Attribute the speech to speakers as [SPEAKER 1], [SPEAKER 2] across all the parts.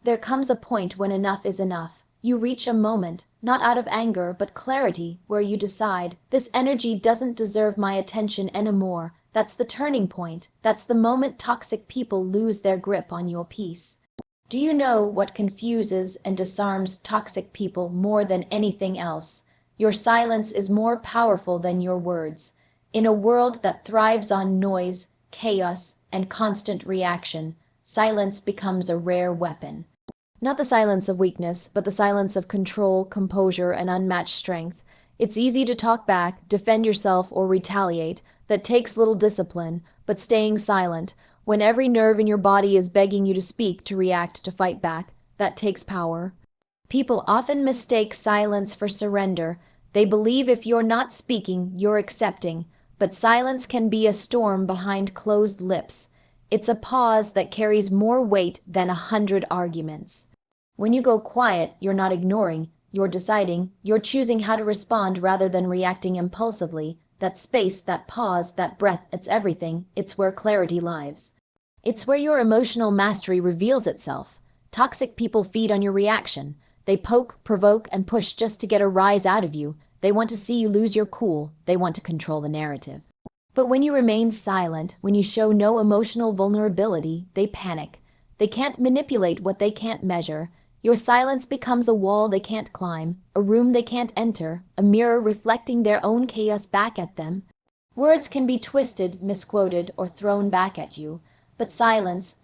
[SPEAKER 1] There comes a point when enough is enough. You reach a moment, not out of anger, but clarity, where you decide, this energy doesn't deserve my attention anymore. That's the turning point. That's the moment toxic people lose their grip on your peace. Do you know what confuses and disarms toxic people more than anything else? Your silence is more powerful than your words. In a world that thrives on noise, chaos, and constant reaction, silence becomes a rare weapon. Not the silence of weakness, but the silence of control, composure, and unmatched strength. It's easy to talk back, defend yourself, or retaliate. That takes little discipline, but staying silent, when every nerve in your body is begging you to speak, to react, to fight back, that takes power. People often mistake silence for surrender. They believe if you're not speaking, you're accepting. But silence can be a storm behind closed lips. It's a pause that carries more weight than 100 arguments. When you go quiet, you're not ignoring, you're deciding, you're choosing how to respond rather than reacting impulsively. That space, that pause, that breath, it's everything. It's where clarity lives. It's where your emotional mastery reveals itself. Toxic people feed on your reaction. They poke, provoke, and push just to get a rise out of you. They want to see you lose your cool. They want to control the narrative. But when you remain silent, when you show no emotional vulnerability, they panic. They can't manipulate what they can't measure. Your silence becomes a wall they can't climb, a room they can't enter, a mirror reflecting their own chaos back at them. Words can be twisted, misquoted, or thrown back at you. But silence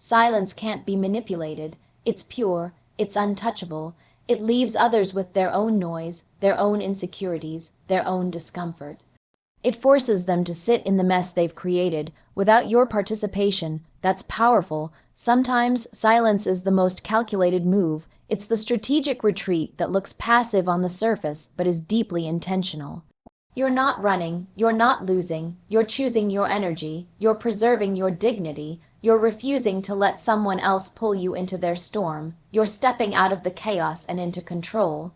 [SPEAKER 1] can't be manipulated. It's pure, it's untouchable. It leaves others with their own noise, their own insecurities, their own discomfort. It forces them to sit in the mess they've created without your participation. That's powerful. Sometimes silence is the most calculated move. It's the strategic retreat that looks passive on the surface but is deeply intentional. You're not running, you're not losing, you're choosing your energy, you're preserving your dignity, you're refusing to let someone else pull you into their storm, you're stepping out of the chaos and into control.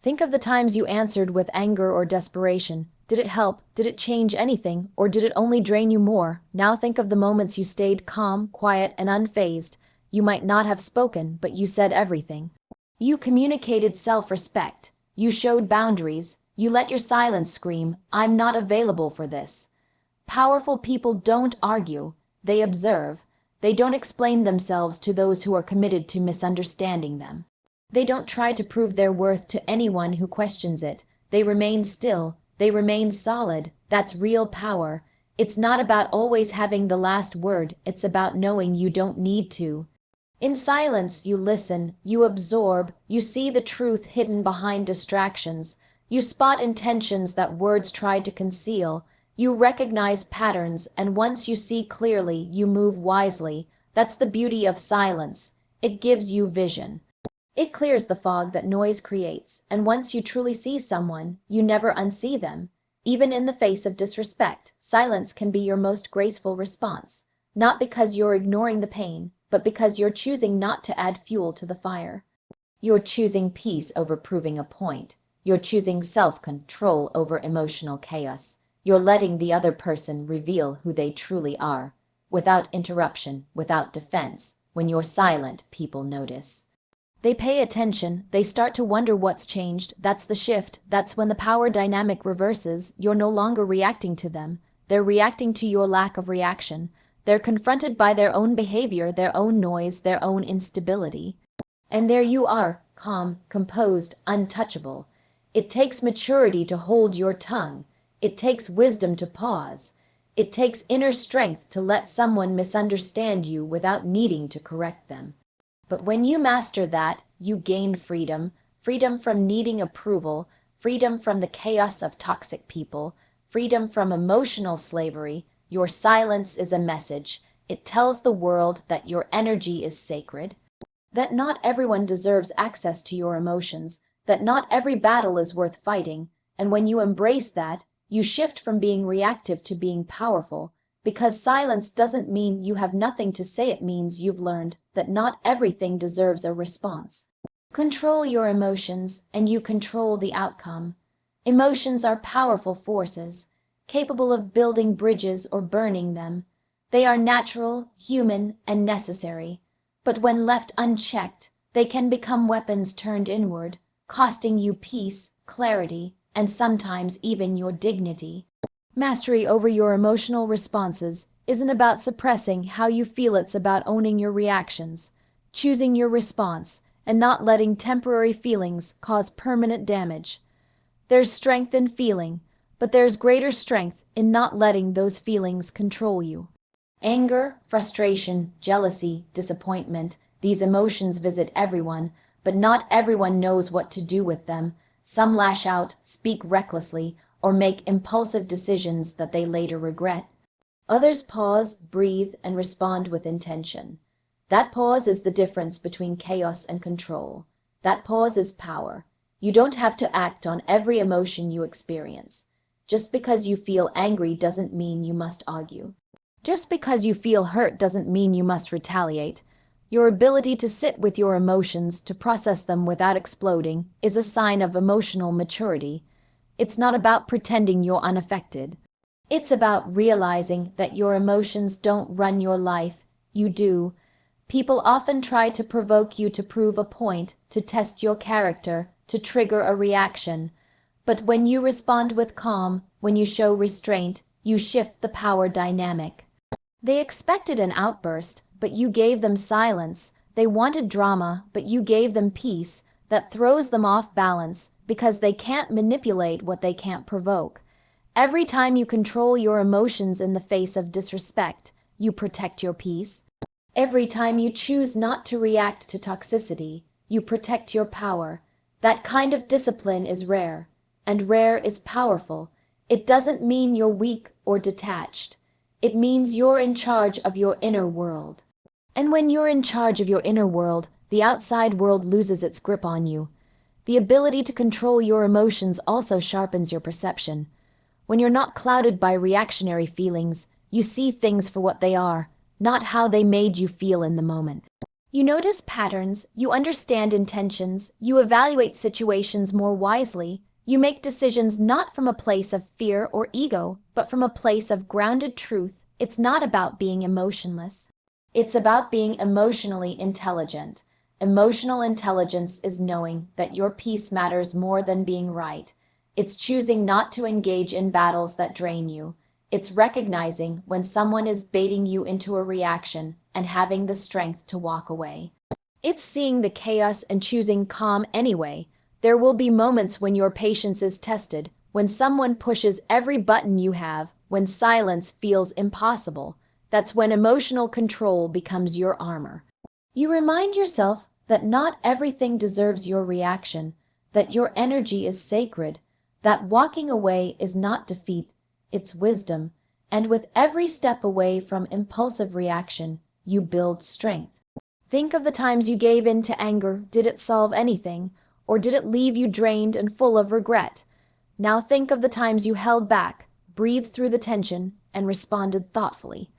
[SPEAKER 1] Think of the times you answered with anger or desperation. Did it help? Did it change anything? Or did it only drain you more? Now think of the moments you stayed calm, quiet, and unfazed. You might not have spoken, but you said everything. You communicated self-respect. You showed boundaries. You let your silence scream, I'm not available for this. Powerful people don't argue. They observe. They don't explain themselves to those who are committed to misunderstanding them. They don't try to prove their worth to anyone who questions it. They remain still. They remain solid. That's real power. It's not about always having the last word. It's about knowing you don't need to. In silence, you listen, you absorb, you see the truth hidden behind distractions. You spot intentions that words tried to conceal. You recognize patterns, and once you see clearly, you move wisely. That's the beauty of silence. It gives you vision. It clears the fog that noise creates, and once you truly see someone, you never unsee them. Even in the face of disrespect, silence can be your most graceful response. Not because you're ignoring the pain, but because you're choosing not to add fuel to the fire. You're choosing peace over proving a point. You're choosing self-control over emotional chaos. You're letting the other person reveal who they truly are. Without interruption, without defense. When you're silent, people notice. They pay attention. They start to wonder what's changed. That's the shift. That's when the power dynamic reverses. You're no longer reacting to them. They're reacting to your lack of reaction. They're confronted by their own behavior, their own noise, their own instability. And there you are, calm, composed, untouchable. It takes maturity to hold your tongue. It takes wisdom to pause. It takes inner strength to let someone misunderstand you without needing to correct them. But when you master that, you gain freedom. Freedom from needing approval, freedom from the chaos of toxic people, freedom from emotional slavery. Your silence is a message. It tells the world that your energy is sacred, that not everyone deserves access to your emotions, that not every battle is worth fighting. And when you embrace that, you shift from being reactive to being powerful. Because silence doesn't mean you have nothing to say, it means you've learned that not everything deserves a response. Control your emotions, and you control the outcome. Emotions are powerful forces, capable of building bridges or burning them. They are natural, human, and necessary. But when left unchecked, They can become weapons turned inward, costing you peace, clarity, and sometimes even your dignity. Mastery over your emotional responses isn't about suppressing how you feel, it's about owning your reactions, choosing your response, and not letting temporary feelings cause permanent damage. There's strength in feeling, but there's greater strength in not letting those feelings control you. Anger, frustration, jealousy, disappointment, these emotions visit everyone, but not everyone knows what to do with them. Some lash out, speak recklessly, or make impulsive decisions that they later regret. Others pause, breathe, and respond with intention. That pause is the difference between chaos and control. That pause is power. You don't have to act on every emotion you experience. Just because you feel angry doesn't mean you must argue. Just because you feel hurt doesn't mean you must retaliate. Your ability to sit with your emotions, to process them without exploding, is a sign of emotional maturity. It's not about pretending you're unaffected. It's about realizing that your emotions don't run your life. You do. People often try to provoke you to prove a point, to test your character, to trigger a reaction. But when you respond with calm, when you show restraint, you shift the power dynamic. They expected an outburst, but you gave them silence. They wanted drama, but you gave them peace. That throws them off balance, because they can't manipulate what they can't provoke. Every time you control your emotions in the face of disrespect, you protect your peace. Every time you choose not to react to toxicity, you protect your power. That kind of discipline is rare, and rare is powerful. It doesn't mean you're weak or detached. It means you're in charge of your inner world. And when you're in charge of your inner world, the outside world loses its grip on you. The ability to control your emotions also sharpens your perception. When you're not clouded by reactionary feelings, you see things for what they are, not how they made you feel in the moment. You notice patterns, you understand intentions, you evaluate situations more wisely, you make decisions not from a place of fear or ego, but from a place of grounded truth. It's not about being emotionless. It's about being emotionally intelligent. Emotional intelligence is knowing that your peace matters more than being right. It's choosing not to engage in battles that drain you. It's recognizing when someone is baiting you into a reaction and having the strength to walk away. It's seeing the chaos and choosing calm anyway. There will be moments when your patience is tested, when someone pushes every button you have, when silence feels impossible. That's when emotional control becomes your armor. You remind yourself that not everything deserves your reaction, that your energy is sacred, that walking away is not defeat, it's wisdom, and with every step away from impulsive reaction, you build strength. Think of the times you gave in to anger. Did it solve anything, or did it leave you drained and full of regret? Now think of the times you held back, breathed through the tension, and responded thoughtfully.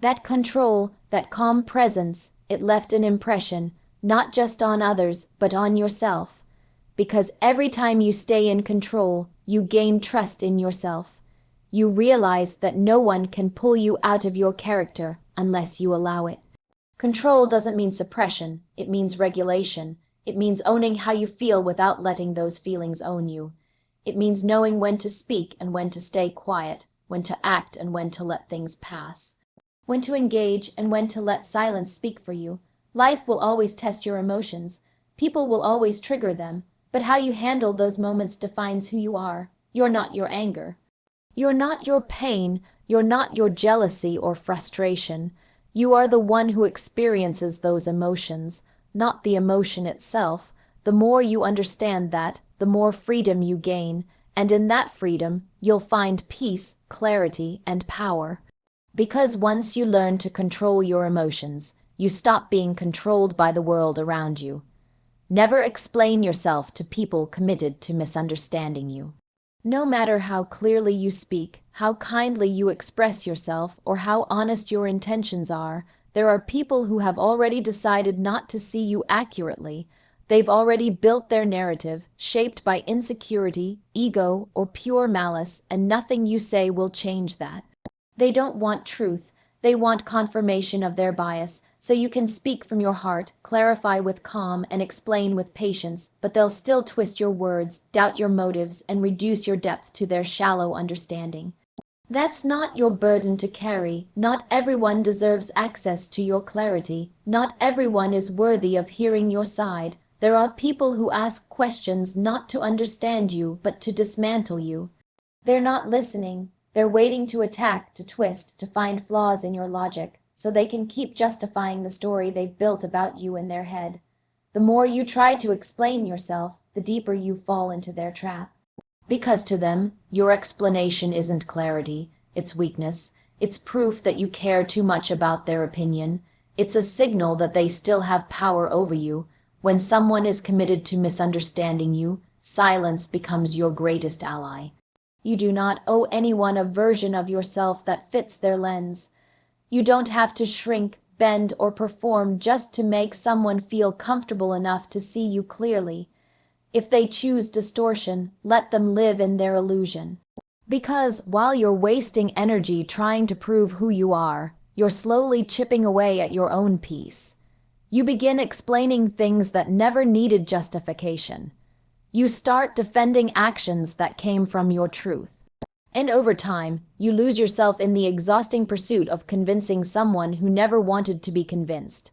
[SPEAKER 1] That control, that calm presence, it left an impression, not just on others, but on yourself. Because every time you stay in control, you gain trust in yourself. You realize that no one can pull you out of your character unless you allow it. Control doesn't mean suppression, it means regulation. It means owning how you feel without letting those feelings own you. It means knowing when to speak and when to stay quiet, when to act and when to let things pass. When to engage and when to let silence speak for you. Life will always test your emotions. People will always trigger them. But how you handle those moments defines who you are. You're not your anger. You're not your pain. You're not your jealousy or frustration. You are the one who experiences those emotions, not the emotion itself. The more you understand that, the more freedom you gain. And in that freedom, you'll find peace, clarity, and power. Because once you learn to control your emotions, you stop being controlled by the world around you. Never explain yourself to people committed to misunderstanding you. No matter how clearly you speak, how kindly you express yourself, or how honest your intentions are, there are people who have already decided not to see you accurately. They've already built their narrative, shaped by insecurity, ego, or pure malice, and nothing you say will change that. They don't want truth. They want confirmation of their bias, so you can speak from your heart, clarify with calm, and explain with patience, but they'll still twist your words, doubt your motives, and reduce your depth to their shallow understanding. That's not your burden to carry. Not everyone deserves access to your clarity. Not everyone is worthy of hearing your side. There are people who ask questions not to understand you, but to dismantle you. They're not listening. They're waiting to attack, to twist, to find flaws in your logic, so they can keep justifying the story they've built about you in their head. The more you try to explain yourself, the deeper you fall into their trap. Because to them, your explanation isn't clarity, it's weakness. It's proof that you care too much about their opinion. It's a signal that they still have power over you. When someone is committed to misunderstanding you, silence becomes your greatest ally. You do not owe anyone a version of yourself that fits their lens. You don't have to shrink, bend, or perform just to make someone feel comfortable enough to see you clearly. If they choose distortion, let them live in their illusion. Because while you're wasting energy trying to prove who you are, you're slowly chipping away at your own peace. You begin explaining things that never needed justification. You start defending actions that came from your truth. And over time, you lose yourself in the exhausting pursuit of convincing someone who never wanted to be convinced.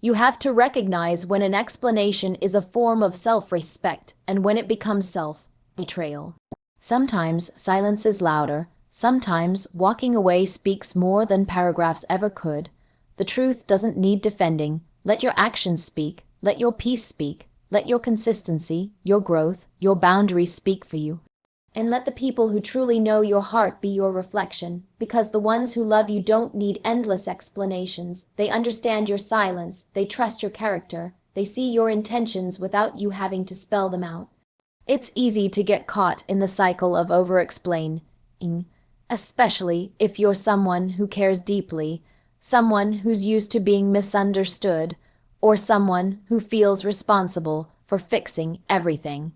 [SPEAKER 1] You have to recognize when an explanation is a form of self-respect and when it becomes self-betrayal. Sometimes silence is louder. Sometimes walking away speaks more than paragraphs ever could. The truth doesn't need defending. Let your actions speak. Let your peace speak. Let your consistency, your growth, your boundaries speak for you. And let the people who truly know your heart be your reflection, because the ones who love you don't need endless explanations. They understand your silence, they trust your character, they see your intentions without you having to spell them out. It's easy to get caught in the cycle of over-explaining, especially if you're someone who cares deeply, someone who's used to being misunderstood, or someone who feels responsible for fixing everything.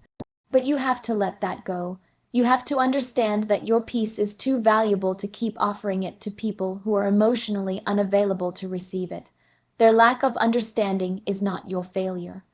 [SPEAKER 1] But you have to let that go. You have to understand that your peace is too valuable to keep offering it to people who are emotionally unavailable to receive it. Their lack of understanding is not your failure.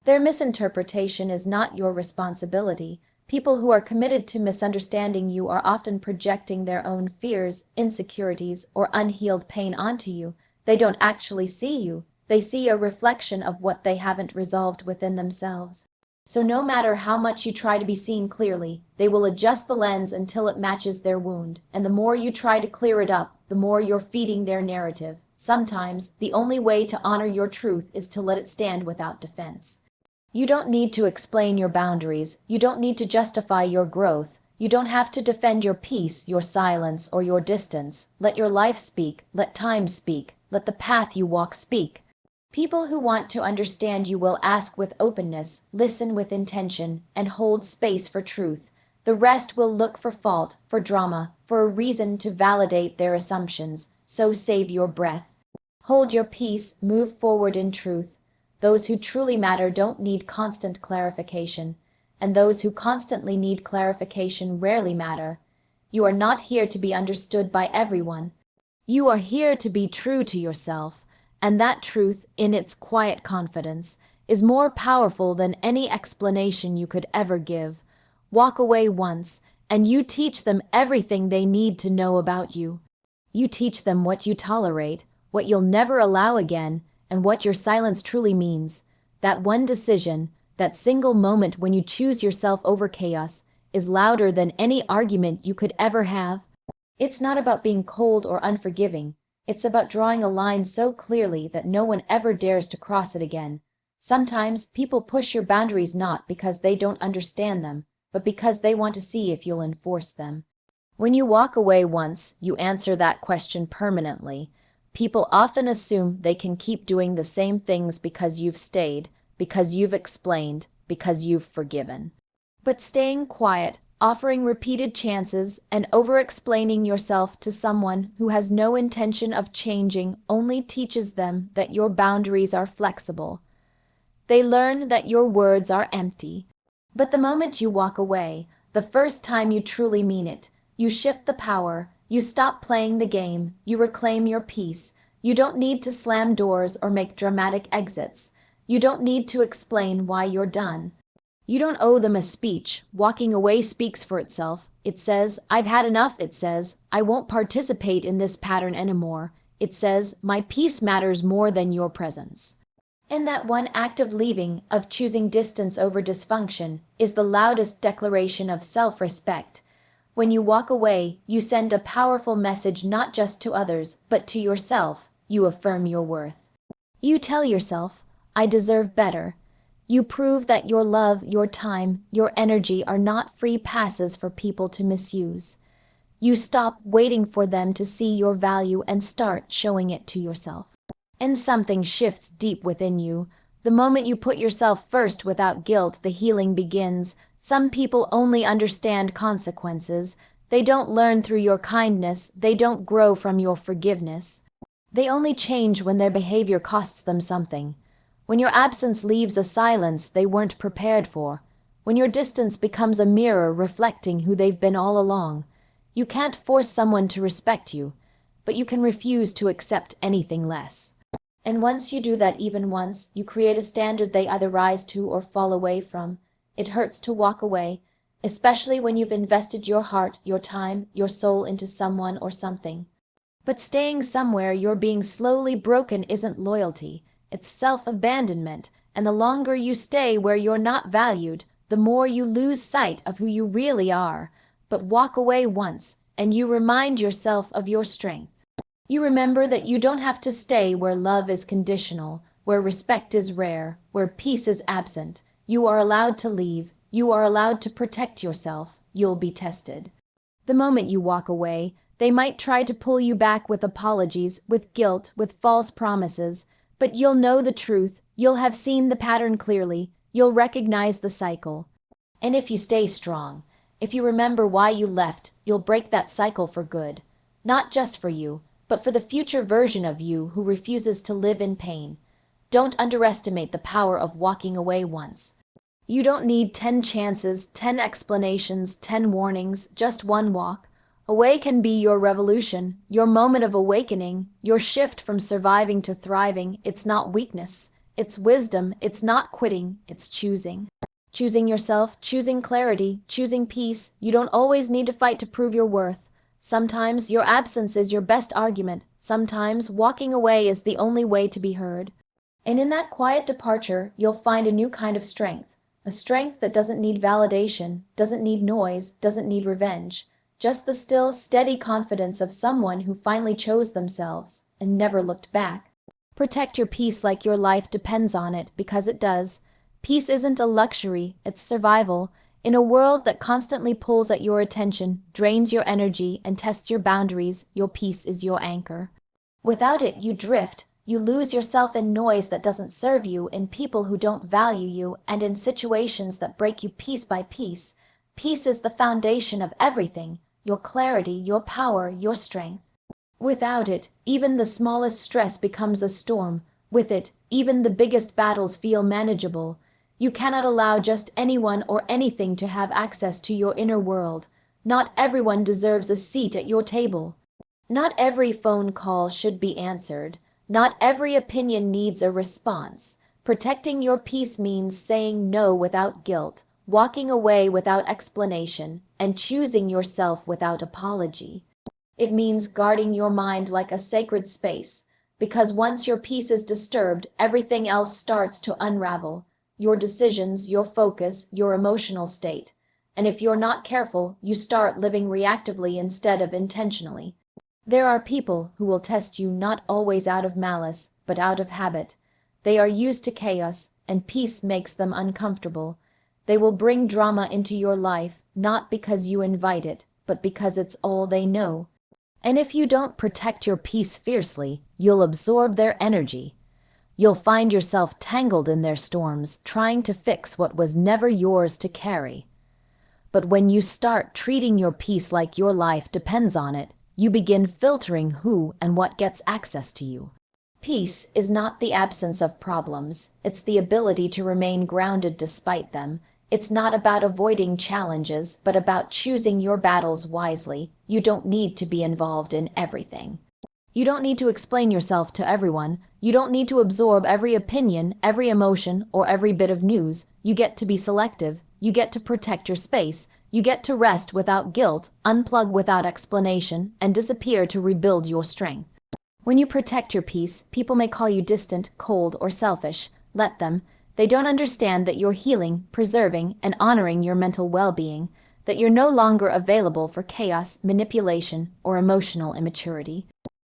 [SPEAKER 1] Their misinterpretation is not your responsibility. People who are committed to misunderstanding you are often projecting their own fears, insecurities, or unhealed pain onto you. They don't actually see you. They see a reflection of what they haven't resolved within themselves. So no matter how much you try to be seen clearly, they will adjust the lens until it matches their wound, and the more you try to clear it up, the more you're feeding their narrative. Sometimes, the only way to honor your truth is to let it stand without defense. You don't need to explain your boundaries. You don't need to justify your growth. You don't have to defend your peace, your silence, or your distance. Let your life speak. Let time speak. Let the path you walk speak. People who want to understand you will ask with openness, listen with intention, and hold space for truth. The rest will look for fault, for drama, for a reason to validate their assumptions. So save your breath. Hold your peace, move forward in truth. Those who truly matter don't need constant clarification, and those who constantly need clarification rarely matter. You are not here to be understood by everyone. You are here to be true to yourself. And that truth, in its quiet confidence, is more powerful than any explanation you could ever give. Walk away once, and you teach them everything they need to know about you. You teach them what you tolerate, what you'll never allow again, and what your silence truly means. That one decision, that single moment when you choose yourself over chaos, is louder than any argument you could ever have. It's not about being cold or unforgiving. It's about drawing a line so clearly that no one ever dares to cross it again. Sometimes people push your boundaries not because they don't understand them, but because they want to see if you'll enforce them. When you walk away once, you answer that question permanently. People often assume they can keep doing the same things because you've stayed, because you've explained, because you've forgiven. But staying quiet, offering repeated chances, and over-explaining yourself to someone who has no intention of changing only teaches them that your boundaries are flexible. They learn that your words are empty. But the moment you walk away, the first time you truly mean it, you shift the power, You stop playing the game, you reclaim your peace. You don't need to slam doors or make dramatic exits. You don't need to explain why you're done. You don't owe them a speech. Walking away speaks for itself. It says, I've had enough. It says, I won't participate in this pattern anymore. It says, my peace matters more than your presence. And that one act of leaving, of choosing distance over dysfunction, is the loudest declaration of self-respect. When you walk away, you send a powerful message not just to others, but to yourself. You affirm your worth. You tell yourself, I deserve better. You prove that your love, your time, your energy are not free passes for people to misuse. You stop waiting for them to see your value and start showing it to yourself. And something shifts deep within you. The moment you put yourself first without guilt, the healing begins. Some people only understand consequences. They don't learn through your kindness. They don't grow from your forgiveness. They only change when their behavior costs them something. When your absence leaves a silence they weren't prepared for. When your distance becomes a mirror reflecting who they've been all along. You can't force someone to respect you, but you can refuse to accept anything less. And once you do that even once, you create a standard they either rise to or fall away from. It hurts to walk away, especially when you've invested your heart, your time, your soul into someone or something. But staying somewhere you're being slowly broken isn't loyalty, it's self-abandonment, and the longer you stay where you're not valued, the more you lose sight of who you really are. But walk away once, and you remind yourself of your strength. You remember that you don't have to stay where love is conditional, where respect is rare, where peace is absent. You are allowed to leave. You are allowed to protect yourself. You'll be tested. The moment you walk away, they might try to pull you back with apologies, with guilt, with false promises, but you'll know the truth. You'll have seen the pattern clearly. You'll recognize the cycle. And if you stay strong, if you remember why you left, you'll break that cycle for good. Not just for you, but for the future version of you who refuses to live in pain. Don't underestimate the power of walking away once. You don't need 10 chances, 10 explanations, 10 warnings, just one walk. Away can be your revolution, your moment of awakening, your shift from surviving to thriving. It's not weakness, it's wisdom, it's not quitting, it's choosing. Choosing yourself, choosing clarity, choosing peace. You don't always need to fight to prove your worth. Sometimes your absence is your best argument. Sometimes walking away is the only way to be heard. And in that quiet departure, you'll find a new kind of strength. A strength that doesn't need validation, doesn't need noise, doesn't need revenge. Just the still, steady confidence of someone who finally chose themselves and never looked back. Protect your peace like your life depends on it, because it does. Peace isn't a luxury, it's survival. In a world that constantly pulls at your attention, drains your energy, and tests your boundaries, your peace is your anchor. Without it, you drift. You lose yourself in noise that doesn't serve you, in people who don't value you, and in situations that break you piece by piece. Peace is the foundation of everything, your clarity, your power, your strength. Without it, even the smallest stress becomes a storm. With it, even the biggest battles feel manageable. You cannot allow just anyone or anything to have access to your inner world. Not everyone deserves a seat at your table. Not every phone call should be answered. Not every opinion needs a response. Protecting your peace means saying no without guilt, walking away without explanation, and choosing yourself without apology. It means guarding your mind like a sacred space, because once your peace is disturbed, everything else starts to unravel. Your decisions, your focus, your emotional state. And if you're not careful, you start living reactively instead of intentionally. There are people who will test you not always out of malice, but out of habit. They are used to chaos, and peace makes them uncomfortable. They will bring drama into your life, not because you invite it, but because it's all they know. And if you don't protect your peace fiercely, you'll absorb their energy. You'll find yourself tangled in their storms, trying to fix what was never yours to carry. But when you start treating your peace like your life depends on it, you begin filtering who and what gets access to you. Peace is not the absence of problems, it's the ability to remain grounded despite them. It's not about avoiding challenges, but about choosing your battles wisely. You don't need to be involved in everything. You don't need to explain yourself to everyone. You don't need to absorb every opinion, every emotion, or every bit of news. You get to be selective. You get to protect your space. You get to rest without guilt, unplug without explanation, and disappear to rebuild your strength. When you protect your peace, people may call you distant, cold, or selfish. Let them. They don't understand that you're healing, preserving, and honoring your mental well-being, that you're no longer available for chaos, manipulation, or emotional immaturity,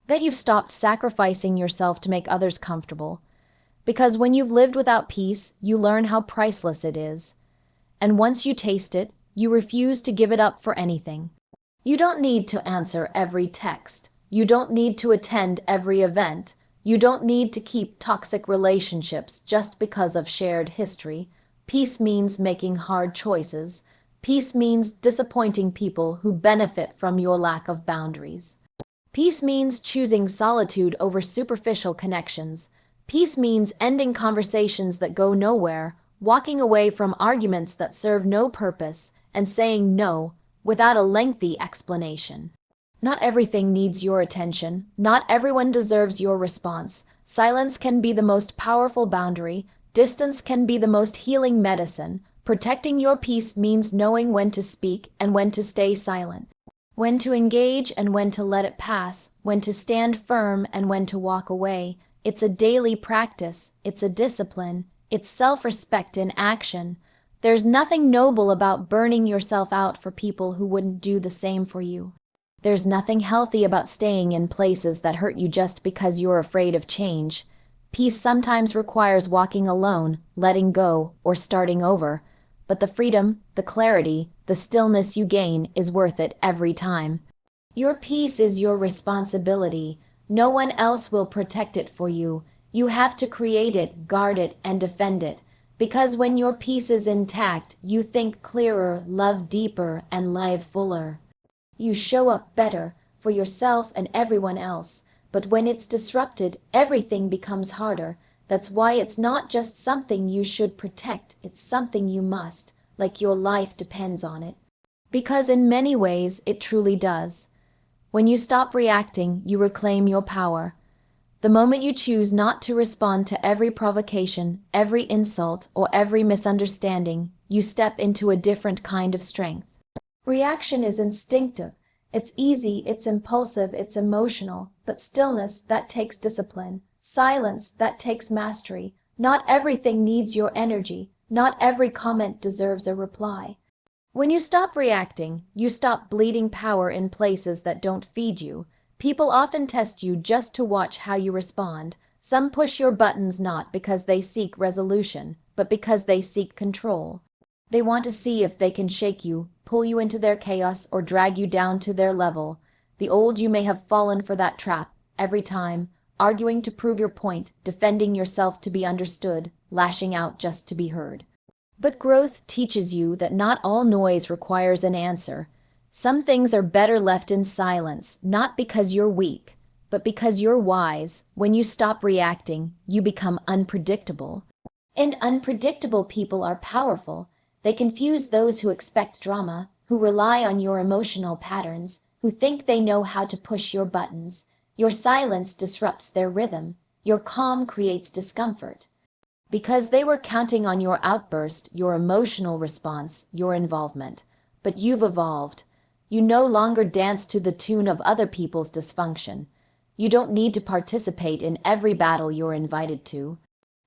[SPEAKER 1] that you've stopped sacrificing yourself to make others comfortable. Because when you've lived without peace, you learn how priceless it is. And once you taste it, you refuse to give it up for anything. You don't need to answer every text. You don't need to attend every event. You don't need to keep toxic relationships just because of shared history. Peace means making hard choices. Peace means disappointing people who benefit from your lack of boundaries. Peace means choosing solitude over superficial connections. Peace means ending conversations that go nowhere, walking away from arguments that serve no purpose, and saying no without a lengthy explanation. Not everything needs your attention. Not everyone deserves your response. Silence can be the most powerful boundary. Distance can be the most healing medicine. Protecting your peace means knowing when to speak and when to stay silent, when to engage and when to let it pass, when to stand firm and when to walk away. It's a daily practice. It's a discipline. It's self-respect in action. There's nothing noble about burning yourself out for people who wouldn't do the same for you. There's nothing healthy about staying in places that hurt you just because you're afraid of change. Peace sometimes requires walking alone, letting go, or starting over. But the freedom, the clarity, the stillness you gain is worth it every time. Your peace is your responsibility. No one else will protect it for you. You have to create it, guard it, and defend it. Because when your peace is intact, you think clearer, love deeper, and live fuller. You show up better for yourself and everyone else. But when it's disrupted, everything becomes harder. That's why it's not just something you should protect, it's something you must, like your life depends on it. Because in many ways, it truly does. When you stop reacting, you reclaim your power. The moment you choose not to respond to every provocation, every insult, or every misunderstanding, you step into a different kind of strength. Reaction is instinctive. It's easy, it's impulsive, it's emotional. But stillness, that takes discipline. Silence, that takes mastery. Not everything needs your energy. Not every comment deserves a reply. When you stop reacting, you stop bleeding power in places that don't feed you. People often test you just to watch how you respond. Some push your buttons not because they seek resolution, but because they seek control. They want to see if they can shake you, pull you into their chaos, or drag you down to their level. The old you may have fallen for that trap every time, arguing to prove your point, defending yourself to be understood, lashing out just to be heard. But growth teaches you that not all noise requires an answer. Some things are better left in silence, not because you're weak, but because you're wise. When you stop reacting, you become unpredictable. And unpredictable people are powerful. They confuse those who expect drama, who rely on your emotional patterns, who think they know how to push your buttons. Your silence disrupts their rhythm. Your calm creates discomfort. Because they were counting on your outburst, your emotional response, your involvement. But you've evolved. You no longer dance to the tune of other people's dysfunction. You don't need to participate in every battle you're invited to.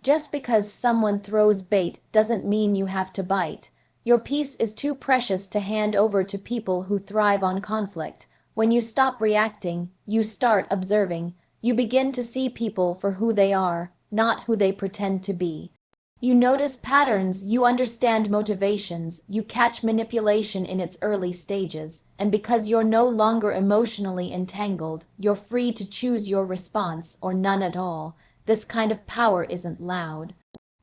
[SPEAKER 1] Just because someone throws bait doesn't mean you have to bite. Your peace is too precious to hand over to people who thrive on conflict. When you stop reacting, you start observing. You begin to see people for who they are, not who they pretend to be. You notice patterns, you understand motivations, you catch manipulation in its early stages, and because you're no longer emotionally entangled, you're free to choose your response or none at all. This kind of power isn't loud.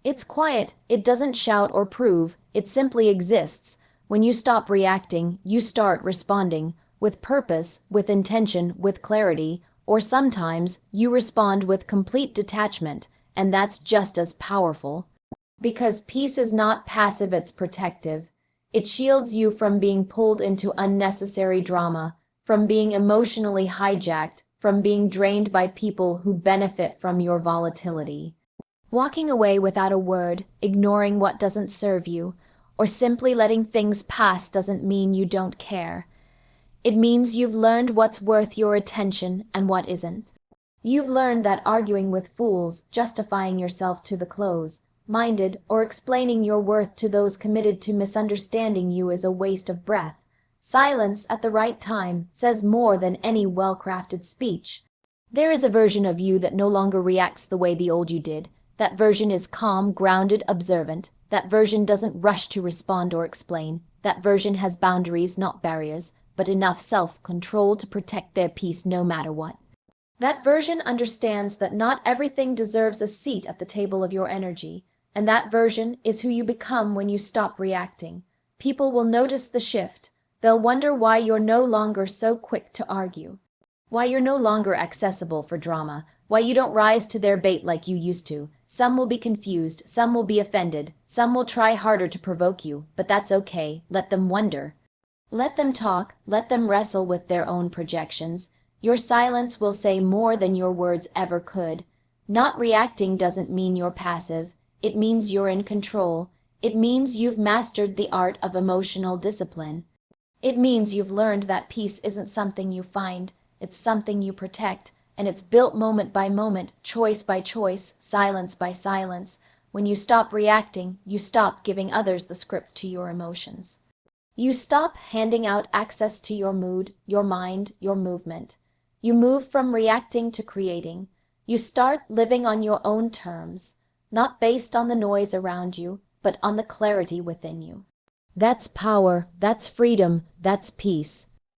[SPEAKER 1] It's quiet, it doesn't shout or prove, it simply exists. When you stop reacting, you start responding, with purpose, with intention, with clarity, or sometimes you respond with complete detachment, and that's just as powerful. Because peace is not passive, it's protective. It shields you from being pulled into unnecessary drama, from being emotionally hijacked, from being drained by people who benefit from your volatility. Walking away without a word, ignoring what doesn't serve you, or simply letting things pass doesn't mean you don't care. It means you've learned what's worth your attention and what isn't. You've learned that arguing with fools, justifying yourself to the close-minded, or explaining your worth to those committed to misunderstanding you is a waste of breath. Silence at the right time says more than any well-crafted speech. There is a version of you that no longer reacts the way the old you did. That version is calm, grounded, observant. That version doesn't rush to respond or explain. That version has boundaries, not barriers, but enough self-control to protect their peace no matter what. That version understands that not everything deserves a seat at the table of your energy, and that version is who you become when you stop reacting. People will notice the shift. They'll wonder why you're no longer so quick to argue, why you're no longer accessible for drama, why you don't rise to their bait like you used to. Some will be confused, some will be offended, some will try harder to provoke you, but that's okay. Let them wonder. Let them talk, let them wrestle with their own projections. Your silence will say more than your words ever could. Not reacting doesn't mean you're passive. It means you're in control. It means you've mastered the art of emotional discipline. It means you've learned that peace isn't something you find, it's something you protect, and it's built moment by moment, choice by choice, silence by silence. When you stop reacting, you stop giving others the script to your emotions. You stop handing out access to your mood, your mind, your movement. You move from reacting to creating. You start living on your own terms, not based on the noise around you, but on the clarity within you. That's power, that's freedom, that's peace.